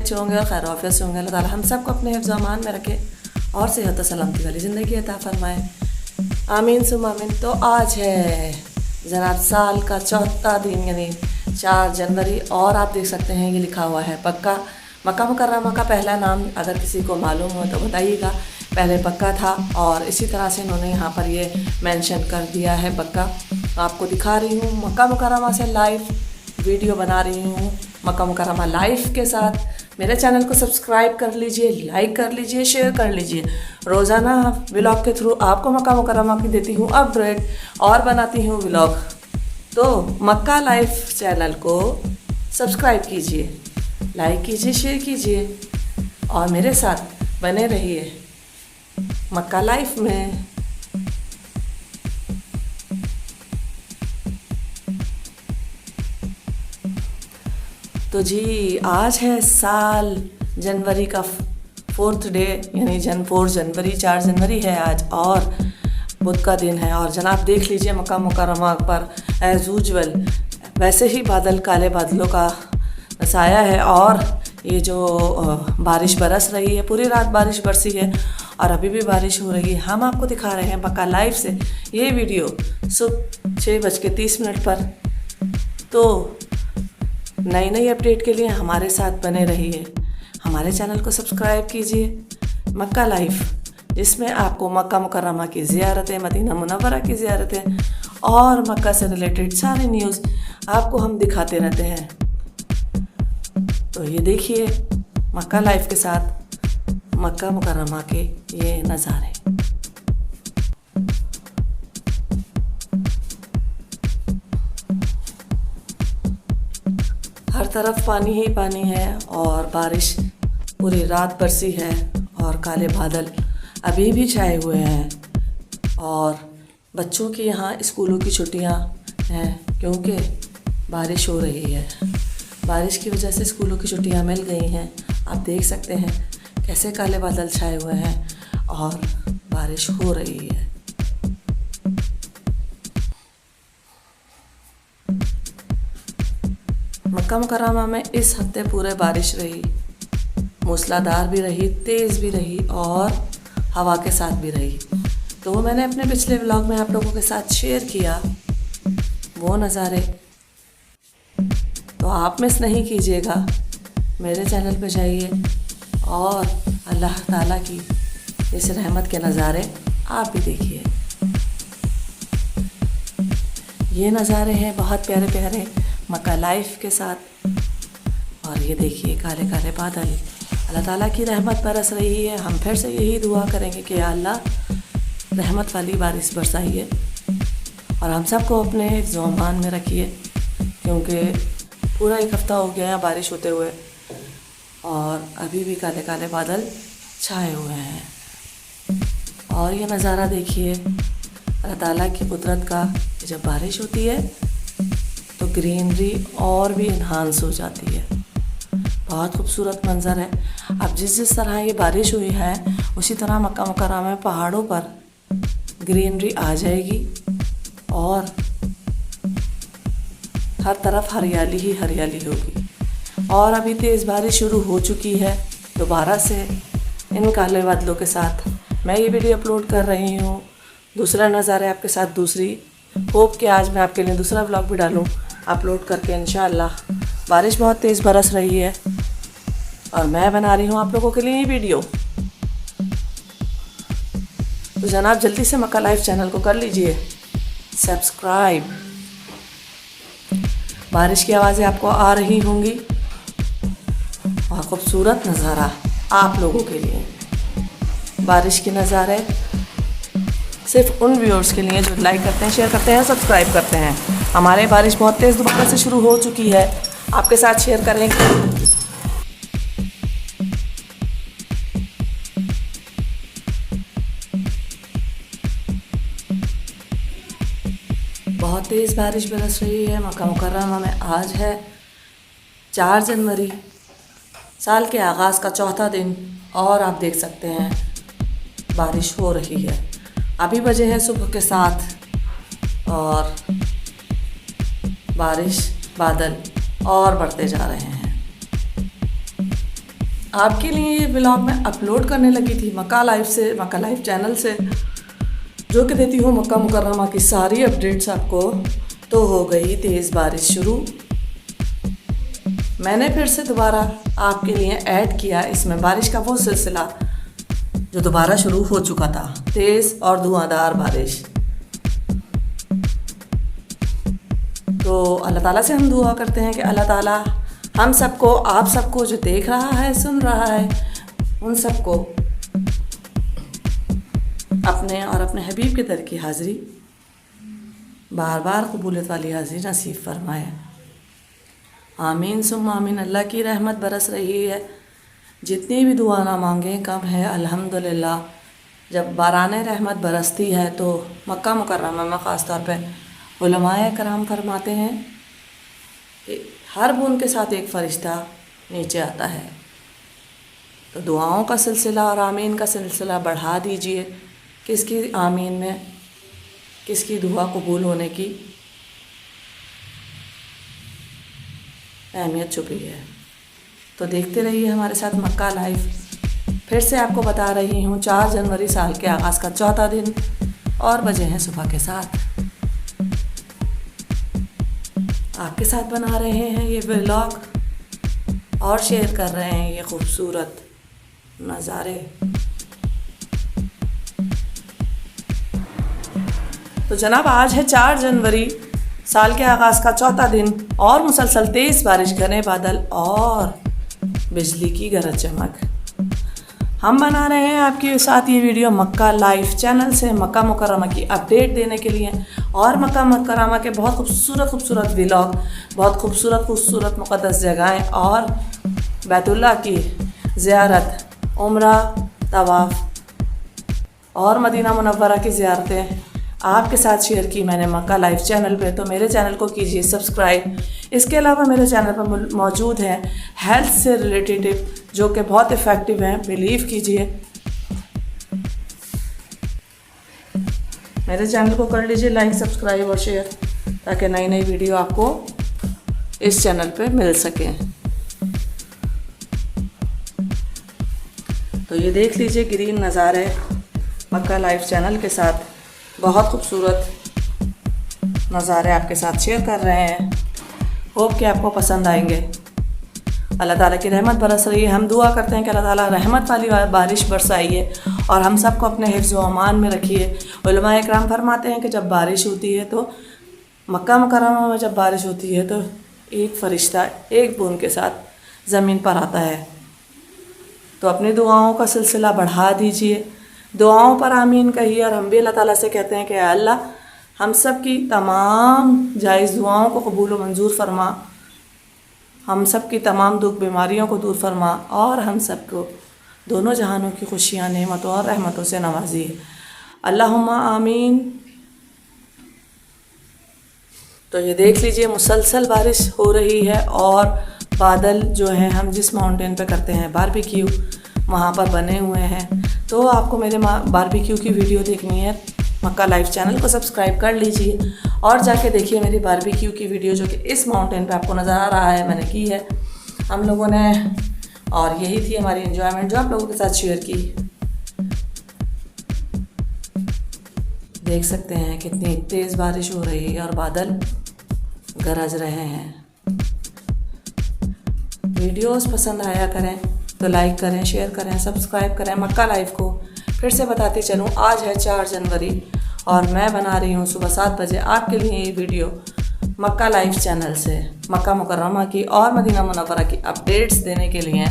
अच्छे होंगे और खैर आफियत से होंगे। अल्लाह ताला हम सबको अपने हिफ्ज़ अमान में रखे और सेहत सलामती वाली ज़िंदगी अता फरमाए, आमीन सुम आमीन। तो आज है जनाब साल का चौथा दिन यानी 4 जनवरी और आप देख सकते हैं ये लिखा हुआ है पक्का। मक्का मुकर्रमा का पहला नाम अगर किसी को मालूम हो तो बताइएगा, पहले पक्का था और इसी तरह से इन्होंने यहाँ पर ये मेंशन कर दिया है पक्का। आपको दिखा रही हूँ मक्का मुकर्रमा से लाइव वीडियो बना रही हूँ, मक्का मुकर्रमा लाइव के साथ। मेरे चैनल को सब्सक्राइब कर लीजिए, लाइक कर लीजिए, शेयर कर लीजिए। रोज़ाना व्लॉग के थ्रू आपको मक्का मुकर्रमा की देती हूँ अपडेट और बनाती हूँ व्लॉग। तो मक्का लाइव चैनल को सब्सक्राइब कीजिए, लाइक कीजिए, शेयर कीजिए और मेरे साथ बने रहिए मक्का लाइफ में। तो जी आज है साल जनवरी का 4th डे यानी 4 जनवरी 4 जनवरी है आज और बुध का दिन है। और जनाब देख लीजिए मक्का मुकर्रमा पर एज़ यूजुअल वैसे ही बादल, काले बादलों का साया है और ये जो बारिश बरस रही है, पूरी रात बारिश बरसी है और अभी भी बारिश हो रही है। हम आपको दिखा रहे हैं पक्का लाइव से ये वीडियो सुबह 6:30 पर। तो नई नई अपडेट के लिए हमारे साथ बने रहिए, हमारे चैनल को सब्सक्राइब कीजिए मक्का लाइव, जिसमें आपको मक्का मुकर्रमा की ज़ियारतें, मदीना मुनव्वरा की ज़ियारतें और मक्का से रिलेटेड सारी न्यूज़ आपको हम दिखाते रहते हैं। तो ये देखिए मक्का लाइव के साथ मक्का मुकर्रमा के ये नज़ारे। हर तरफ पानी ही पानी है और बारिश पूरी रात बरसी है और काले बादल अभी भी छाए हुए हैं और बच्चों की यहाँ स्कूलों की छुट्टियाँ हैं क्योंकि बारिश हो रही है। बारिश की वजह से स्कूलों की छुट्टियाँ मिल गई हैं। आप देख सकते हैं कैसे काले बादल छाए हुए हैं और बारिश हो रही है। मक्का मुकर्रमा में इस हफ्ते पूरे बारिश रही, मूसलाधार भी रही, तेज़ भी रही और हवा के साथ भी रही। तो वो मैंने अपने पिछले व्लॉग में आप लोगों के साथ शेयर किया वो नज़ारे, तो आप मिस नहीं कीजिएगा। मेरे चैनल पे जाइए और अल्लाह ताला की इस रहमत के नज़ारे आप भी देखिए। ये नज़ारे हैं बहुत प्यारे प्यारे मक्का लाइफ के साथ। और ये देखिए काले काले बादल, अल्लाह ताला की रहमत बरस रही है। हम फिर से यही दुआ करेंगे कि अल्लाह रहमत वाली बारिश बरसाइए और हम सबको अपने हिफ्ज़ अमान में रखिए, क्योंकि पूरा एक हफ़्ता हो गया है बारिश होते हुए और अभी भी काले काले बादल छाए हुए हैं। और ये नज़ारा देखिए अल्लाह ताला की कुदरत का, जब बारिश होती है तो ग्रीनरी और भी इन्हांस हो जाती है। बहुत खूबसूरत मंज़र है। अब जिस तरह ये बारिश हुई है उसी तरह मक्का मुकर्रमा में पहाड़ों पर ग्रीनरी आ जाएगी और हर तरफ हरियाली ही हरियाली होगी। और अभी तेज़ बारिश शुरू हो चुकी है। दोबारा से इन काले बादलों के साथ मैं ये वीडियो अपलोड कर रही हूँ। दूसरा नज़ारा आपके साथ, दूसरी होप कि आज मैं आपके लिए दूसरा व्लॉग भी डालूँ अपलोड करके इंशाअल्लाह। बारिश बहुत तेज़ बरस रही है और मैं बना रही हूँ आप लोगों के लिए ये वीडियो। तो जनाब जल्दी से मक्का लाइव चैनल को कर लीजिए सब्सक्राइब। बारिश की आवाज़ें आपको आ रही होंगी और ख़ूबसूरत नज़ारा आप लोगों के लिए। बारिश के नज़ारे सिर्फ उन व्यूअर्स के लिए जो लाइक करते हैं, शेयर करते हैं, सब्सक्राइब करते हैं। हमारे बारिश बहुत तेज़ दोबारा से शुरू हो चुकी है, आपके साथ शेयर करेंगे। बहुत तेज़ बारिश बरस रही है मक्का मुकर्रमा में। आज है 4 जनवरी, साल के आगाज़ का चौथा दिन और आप देख सकते हैं बारिश हो रही है। अभी बजे हैं सुबह के 7 और बारिश बादल और बढ़ते जा रहे हैं। आपके लिए ये व्लॉग मैं अपलोड करने लगी थी मक्का लाइव चैनल से, जो कि देती हूँ मक्का मुकर्रमा की सारी अपडेट्स आपको। तो हो गई तेज़ बारिश शुरू। मैंने फिर से दोबारा आपके लिए ऐड किया इसमें बारिश का वो सिलसिला जो दोबारा शुरू हो चुका था, तेज़ और धुआंधार बारिश। तो अल्लाह ताला से हम दुआ करते हैं कि अल्लाह ताला हम सबको, आप सबको जो देख रहा है, सुन रहा है, उन सबको अपने और अपने हबीब के दर की हाज़िरी बार बार कबूलियत वाली हाज़िरी नसीब फरमाए। आमीन सुम्मा आमीन। अल्लाह की रहमत बरस रही है, जितनी भी दुआ ना मांगें कम है। अल्हम्दुलिल्लाह जब बाराने रहमत बरसती है तो मक्का मुकर्रमा में ख़ास तौर पे उलमाए कराम फरमाते हैं कि हर बूंद के साथ एक फ़रिश्ता नीचे आता है। तो दुआओं का सिलसिला और आमीन का सिलसिला बढ़ा दीजिए। किसकी आमीन में किसकी दुआ कबूल होने की अहमियत छुपी है। तो देखते रहिए हमारे साथ मक्का लाइव। फिर से आपको बता रही हूँ 4 जनवरी साल के आगाज़ का चौथा दिन और बजे हैं सुबह के 7। आपके साथ बना रहे हैं ये व्लॉग और शेयर कर रहे हैं ये खूबसूरत नज़ारे। तो जनाब आज है 4 जनवरी साल के आगाज़ का चौथा दिन और मुसलसल तेज़ बारिश, घने बादल और बिजली की गरज चमक। हम बना रहे हैं आपके साथ ये वीडियो मक्का लाइव चैनल से मक्का मुकर्रमा की अपडेट देने के लिए और मक्का मुकर्रमा के बहुत खूबसूरत व्लॉग, बहुत खूबसूरत मुक़द्दस जगहें और बैतुल्लाह की ज़ियारत, उम्रा, तवाफ़ और मदीना मुनव्वरा की ज़ियारतें आपके साथ शेयर की मैंने मक्का लाइव चैनल पे। तो मेरे चैनल को कीजिए सब्सक्राइब। इसके अलावा मेरे चैनल पर मौजूद हैं हेल्थ से रिलेटेड टिप जो कि बहुत इफ़ेक्टिव हैं, बिलीव कीजिए। मेरे चैनल को कर लीजिए लाइक, सब्सक्राइब और शेयर ताकि नई नई वीडियो आपको इस चैनल पे मिल सकें। तो ये देख लीजिए ग्रीन नज़ारे मक्का लाइव चैनल के साथ, बहुत खूबसूरत नज़ारे आपके साथ शेयर कर रहे हैं। होप कि आपको पसंद आएंगे। अल्लाह ताला की रहमत बरस रही है। हम दुआ करते हैं कि अल्लाह ताला रहमत वाली बारिश बरसाइए और हम सबको अपने हिफ्ज़ व अमान में रखिए। उलमाए इकराम फरमाते हैं कि जब बारिश होती है तो मक्का मुकर्रमा में जब बारिश होती है तो एक फ़रिश्ता एक बूंद के साथ ज़मीन पर आता है। तो अपनी दुआओं का सिलसिला बढ़ा दीजिए, दुआओं पर आमीन कहिए और हम भी अल्लाह ताला से कहते हैं कि अल्लाह हम सब की तमाम जायज़ दुआओं को कबूल व मंजूर फरमा, हम सब की तमाम दुख बीमारियों को दूर फरमा और हम सब को दोनों जहानों की खुशियाँ, नेमतों और रहमतों से नवाजिए। अल्लाहुम्मा आमीन। तो ये देख लीजिए मुसलसल बारिश हो रही है और बादल जो हैं, हम जिस माउंटेन पे करते हैं बारबेक्यू वहाँ पर बने हुए हैं। तो आपको मेरे बारबेक्यू की वीडियो देखनी है, मक्का लाइव चैनल को सब्सक्राइब कर लीजिए और जाके देखिए मेरी बारबेक्यू की वीडियो जो कि इस माउंटेन पे आपको नज़र आ रहा है, मैंने की है हम लोगों ने। और यही थी हमारी एंजॉयमेंट जो आप लोगों के साथ शेयर की। देख सकते हैं कितनी तेज़ बारिश हो रही है और बादल गरज रहे हैं। वीडियोस पसंद आया करें तो लाइक करें, शेयर करें, सब्सक्राइब करें मक्का लाइव को। फिर से बताती चलूँ आज है 4 जनवरी और मैं बना रही हूँ सुबह 7 बजे आपके लिए ये वीडियो मक्का लाइव चैनल से मक्का मुकर्रमा की और मदीना मुनव्वरा की अपडेट्स देने के लिए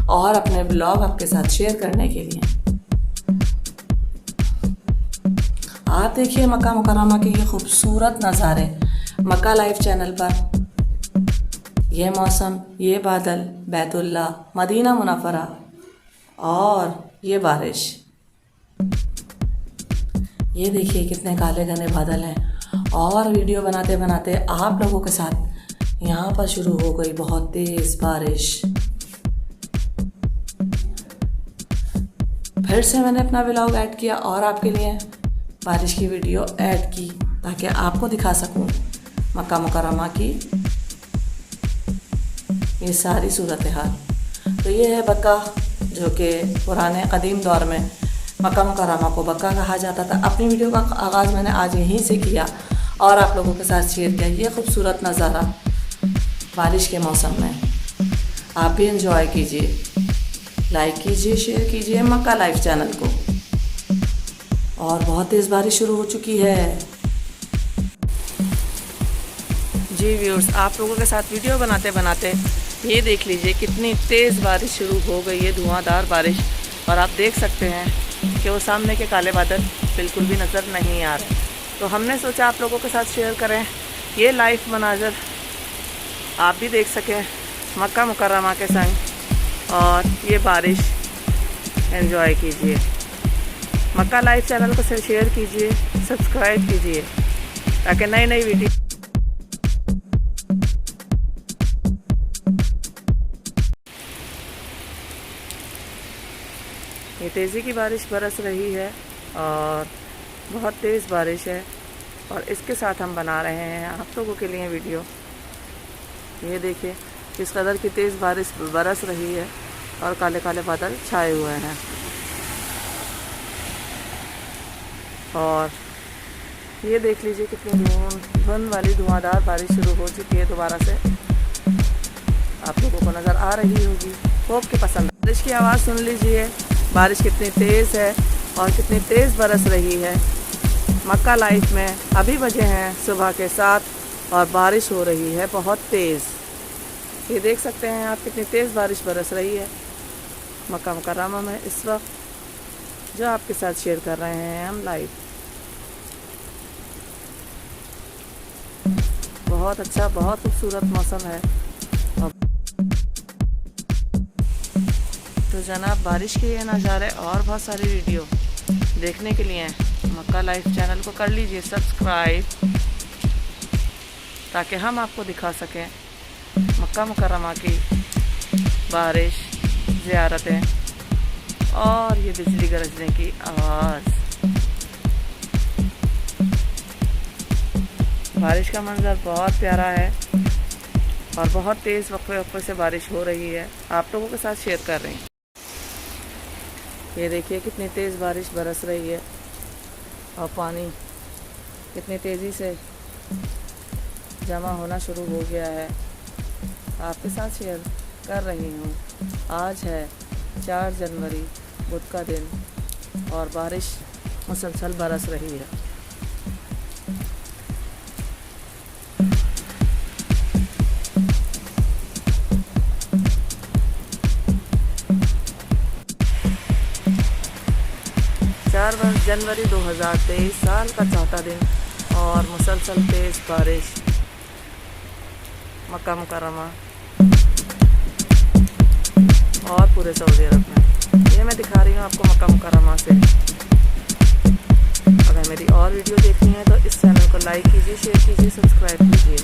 और अपने ब्लॉग आपके साथ शेयर करने के लिए। आप देखिए मक्का मुकर्रमा के ये खूबसूरत नज़ारे मक्का लाइव चैनल पर। ये मौसम, ये बादल, बैतुल्लाह, मदीना मुनव्वरा और ये बारिश। ये देखिए कितने काले घने बादल हैं और वीडियो बनाते बनाते आप लोगों के साथ यहाँ पर शुरू हो गई बहुत तेज़ बारिश। फिर से मैंने अपना व्लॉग ऐड किया और आपके लिए बारिश की वीडियो ऐड की ताकि आपको दिखा सकूं मक्का मुकर्रमा की ये सारी सूरत हाल। तो ये है बक्का, जो कि पुराने कदीम दौर में मक्का मुकर्रमा को बक्का कहा जाता था। अपनी वीडियो का आगाज़ मैंने आज यहीं से किया और आप लोगों के साथ शेयर किया ये खूबसूरत नज़ारा बारिश के मौसम में। आप भी एंजॉय कीजिए, लाइक कीजिए, शेयर कीजिए मक्का लाइफ चैनल को। और बहुत तेज़ बारिश शुरू हो चुकी है जी व्यूअर्स। आप लोगों के साथ वीडियो बनाते बनाते ये देख लीजिए कितनी तेज़ बारिश शुरू हो गई है, धुआंधार बारिश। और आप देख सकते हैं कि वो सामने के काले बादल बिल्कुल भी नज़र नहीं आ रहे। तो हमने सोचा आप लोगों के साथ शेयर करें ये लाइव मनाजर, आप भी देख सकें मक्का मुकर्रमा के संग और ये बारिश एंजॉय कीजिए। मक्का लाइव चैनल को शेयर कीजिए, सब्सक्राइब कीजिए ताकि नई नई वीडियो। ये तेज़ी की बारिश बरस रही है और बहुत तेज़ बारिश है और इसके साथ हम बना रहे हैं आप लोगों के लिए वीडियो। ये देखिए किस कदर की तेज़ बारिश बरस रही है और काले काले बादल छाए हुए हैं। और ये देख लीजिए कितनी धुंध वाली धुआंधार बारिश शुरू हो चुकी है दोबारा से, आप लोगों को नज़र आ रही होगी। होप के पसंद। बारिश की आवाज़ सुन लीजिए, बारिश कितनी तेज़ है और कितनी तेज़ बरस रही है। मक्का लाइफ में अभी बजे हैं सुबह के 7 और बारिश हो रही है बहुत तेज़। ये देख सकते हैं आप कितनी तेज़ बारिश बरस रही है मक्का मुकर्रमा में इस वक्त, जो आपके साथ शेयर कर रहे हैं हम लाइव। बहुत अच्छा, बहुत खूबसूरत मौसम है। तो जनाब बारिश के ये नज़ारे और बहुत सारी वीडियो देखने के लिए मक्का लाइफ चैनल को कर लीजिए सब्सक्राइब, ताकि हम आपको दिखा सकें मक्का मुकर्रमा की बारिश, ज़ियारतें और ये बिजली गरजने की आवाज़। बारिश का मंजर बहुत प्यारा है और बहुत तेज़ वक्फे वक्फे से बारिश हो रही है, आप लोगों के साथ शेयर कर रही हैं। ये देखिए कितनी तेज़ बारिश बरस रही है और पानी कितनी तेज़ी से जमा होना शुरू हो गया है, आपके साथ शेयर कर रही हूँ। आज है 4 जनवरी, बुध का दिन और बारिश मुसलसल बरस रही है। जनवरी 2023 साल का चौथा दिन और मुसलसल तेज़ बारिश मक्का मुकर्रमा और पूरे सऊदी अरब में। ये मैं दिखा रही हूँ आपको मक्का मुकर्रमा से। अगर मेरी और वीडियो देखनी है तो इस चैनल को लाइक कीजिए, शेयर कीजिए, सब्सक्राइब कीजिए।